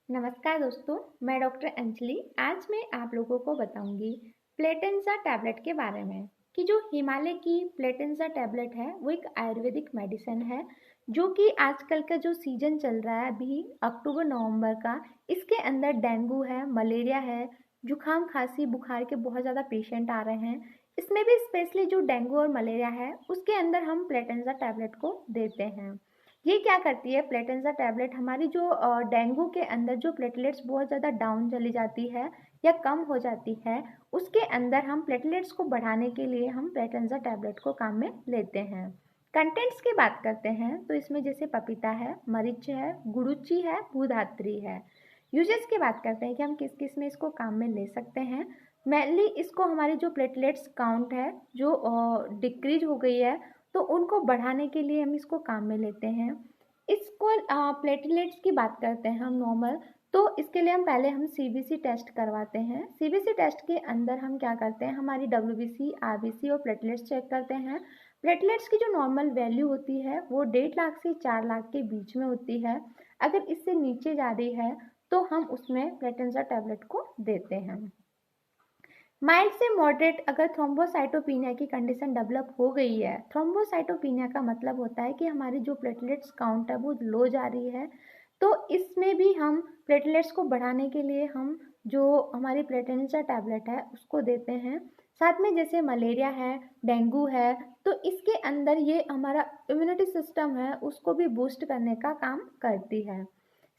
नमस्कार दोस्तों, मैं डॉक्टर अंजलि। आज मैं आप लोगों को बताऊंगी प्लेटेंजा टैबलेट के बारे में कि जो हिमालय की प्लेटेंजा टैबलेट है वो एक आयुर्वेदिक मेडिसिन है जो कि आजकल का जो सीजन चल रहा है अभी अक्टूबर नवंबर का, इसके अंदर डेंगू है, मलेरिया है, जुकाम खांसी बुखार के बहुत ज़्यादा पेशेंट आ रहे हैं। इसमें भी स्पेशली जो डेंगू और मलेरिया है उसके अंदर हम प्लेटेंजा टैबलेट को देते हैं। ये क्या करती है प्लेटेंजा टैबलेट, हमारी जो डेंगू के अंदर जो प्लेटलेट्स बहुत ज़्यादा डाउन चली जाती है या कम हो जाती है, उसके अंदर हम प्लेटलेट्स को बढ़ाने के लिए हम प्लेटेंजा टैबलेट को काम में लेते हैं। कंटेंट्स की बात करते हैं तो इसमें जैसे पपीता है, मरीच है, गुड़ुची है, भूधात्री है। यूजेस की बात करते हैं कि हम किस किस में इसको काम में ले सकते हैं। मेनली इसको हमारी जो प्लेटलेट्स काउंट है जो डिक्रीज हो गई है तो उनको बढ़ाने के लिए हम इसको काम में लेते हैं। इसको प्लेटलेट्स की बात करते हैं हम नॉर्मल, तो इसके लिए हम सीबीसी टेस्ट करवाते हैं। सीबीसी टेस्ट के अंदर हम क्या करते हैं, हमारी डब्ल्यूबीसी, आरबीसी और प्लेटलेट्स चेक करते हैं। प्लेटलेट्स की जो नॉर्मल वैल्यू होती है वो 1.5 लाख से 4 लाख के बीच में होती है। अगर इससे नीचे जा रही है तो हम उसमें प्लेटेंजा टैबलेट को देते हैं। माइल्ड से मॉडरेट अगर थ्रोम्बोसाइटोपिनिया की कंडीशन डेवलप हो गई है, थ्रोम्बोसाइटोपिनिया का मतलब होता है कि हमारी जो प्लेटलेट्स काउंट है वो लो जा रही है, तो इसमें भी हम प्लेटलेट्स को बढ़ाने के लिए हम जो हमारी प्लेटेंजा टैबलेट है उसको देते हैं। साथ में जैसे मलेरिया है, डेंगू है, तो इसके अंदर ये हमारा इम्यूनिटी सिस्टम है उसको भी बूस्ट करने का काम करती है।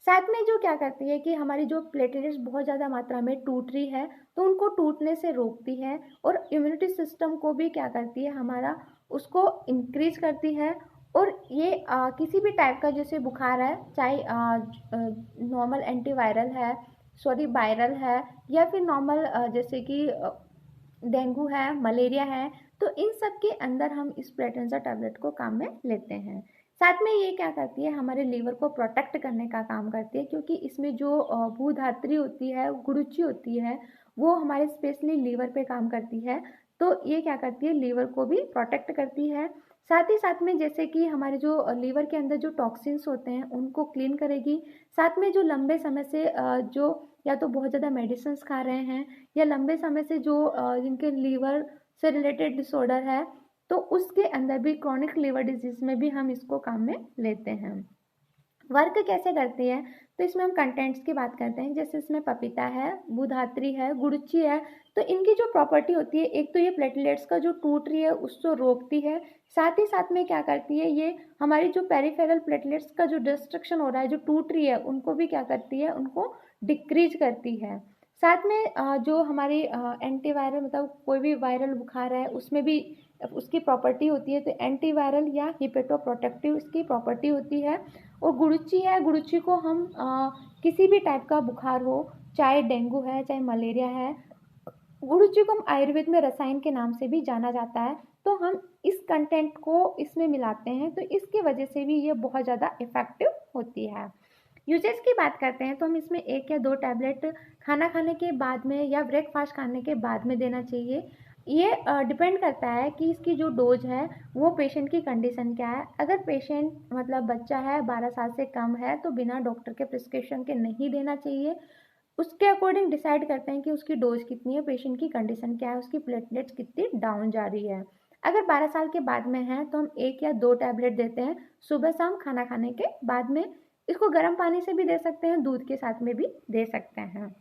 साथ में जो क्या करती है कि हमारी जो प्लेटलेट्स बहुत ज़्यादा मात्रा में टूट रही है तो उनको टूटने से रोकती है और इम्यूनिटी सिस्टम को भी क्या करती है, हमारा उसको इंक्रीज करती है। और ये किसी भी टाइप का जैसे बुखार है, चाहे नॉर्मल एंटीवायरल है, सॉरी वायरल है, या फिर नॉर्मल जैसे कि डेंगू है, मलेरिया है, तो इन सब के अंदर हम इस प्लेटेंजा टैबलेट को काम में लेते हैं। साथ में ये क्या करती है, हमारे लीवर को प्रोटेक्ट करने का काम करती है, क्योंकि इसमें जो भूधात्री होती है, गुरुची होती है, वो हमारे स्पेशली लीवर पे काम करती है। तो ये क्या करती है, लीवर को भी प्रोटेक्ट करती है। साथ ही साथ में जैसे कि हमारे जो लीवर के अंदर जो टॉक्सिन्स होते हैं उनको क्लीन करेगी। साथ में जो लंबे समय से जो या तो बहुत ज़्यादा मेडिसिन खा रहे हैं या लंबे समय से जो जिनके लीवर से रिलेटेड डिसऑर्डर है, तो उसके अंदर भी क्रॉनिक लीवर डिजीज में भी हम इसको काम में लेते हैं। वर्क कैसे करती है, तो इसमें हम कंटेंट्स की बात करते हैं। जैसे इसमें पपीता है, बुधात्री है, गुड़ची है, तो इनकी जो प्रॉपर्टी होती है, एक तो ये प्लेटलेट्स का जो टूट रही है उसको रोकती है। साथ ही साथ में क्या करती है, ये हमारी जो पेरिफेरल प्लेटलेट्स का जो डिस्ट्रक्शन हो रहा है, जो टूट रही है, उनको भी क्या करती है, उनको डिक्रीज करती है। साथ में जो हमारी एंटीवायरल, मतलब कोई भी वायरल बुखार है उसमें भी उसकी प्रॉपर्टी होती है, तो एंटीवायरल या हिपेटो प्रोटेक्टिव इसकी प्रॉपर्टी होती है। और गुड़ची है, गुड़ची को हम किसी भी टाइप का बुखार हो, चाहे डेंगू है चाहे मलेरिया है, गुड़ची को हम आयुर्वेद में रसायन के नाम से भी जाना जाता है, तो हम इस कंटेंट को इसमें मिलाते हैं, तो इसकी वजह से भी ये बहुत ज़्यादा इफेक्टिव होती है। यूजेस की बात करते हैं तो हम इसमें 1 या 2 टैबलेट खाना खाने के बाद में या ब्रेकफास्ट खाने के बाद में देना चाहिए। ये डिपेंड करता है कि इसकी जो डोज है वो पेशेंट की कंडीशन क्या है। अगर पेशेंट मतलब बच्चा है, 12 साल से कम है, तो बिना डॉक्टर के प्रिस्क्रिप्शन के नहीं देना चाहिए। उसके अकॉर्डिंग डिसाइड करते हैं कि उसकी डोज कितनी है, पेशेंट की कंडीशन क्या है, उसकी प्लेटलेट्स कितनी डाउन जा रही है। अगर 12 साल के बाद में है तो हम 1 या 2 टैबलेट देते हैं सुबह शाम खाना खाने के बाद में। इसको गर्म पानी से भी दे सकते हैं, दूध के साथ में भी दे सकते हैं।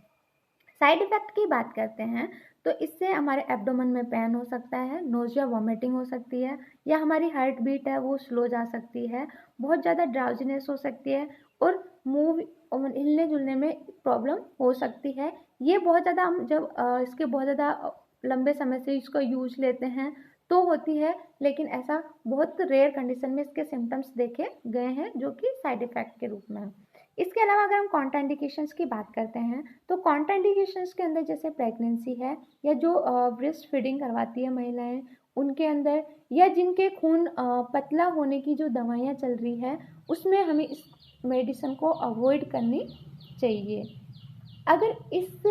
साइड इफ़ेक्ट की बात करते हैं तो इससे हमारे एब्डोमेन में पेन हो सकता है, नोज़िया वॉमिटिंग हो सकती है, या हमारी हार्ट बीट है वो स्लो जा सकती है, बहुत ज़्यादा ड्राउजीनेस हो सकती है, और मूव हिलने जुलने में प्रॉब्लम हो सकती है। ये बहुत ज़्यादा हम जब इसके बहुत ज़्यादा लंबे समय से इसका यूज लेते हैं तो होती है, लेकिन ऐसा बहुत रेयर कंडीशन में इसके सिम्टम्स देखे गए हैं जो कि साइड इफ़ेक्ट के रूप में है। इसके अलावा अगर हम कॉन्ट्राइंडिकेशंस की बात करते हैं तो कॉन्ट्राइंडिकेशंस के अंदर जैसे प्रेगनेंसी है, या जो ब्रेस्ट फीडिंग करवाती है महिलाएं उनके अंदर, या जिनके खून पतला होने की जो दवाइयाँ चल रही है, उसमें हमें इस मेडिसिन को अवॉइड करनी चाहिए। अगर इस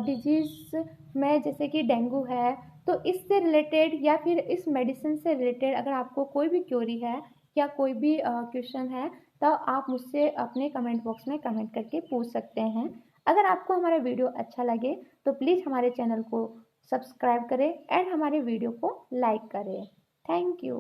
डिजीज़ में जैसे कि डेंगू है, तो इससे रिलेटेड या फिर इस मेडिसिन से रिलेटेड अगर आपको कोई भी क्वेरी है या कोई भी क्वेश्चन है, तो आप मुझसे अपने कमेंट बॉक्स में कमेंट करके पूछ सकते हैं। अगर आपको हमारा वीडियो अच्छा लगे तो प्लीज़ हमारे चैनल को सब्सक्राइब करें एंड हमारे वीडियो को लाइक करें। Thank you.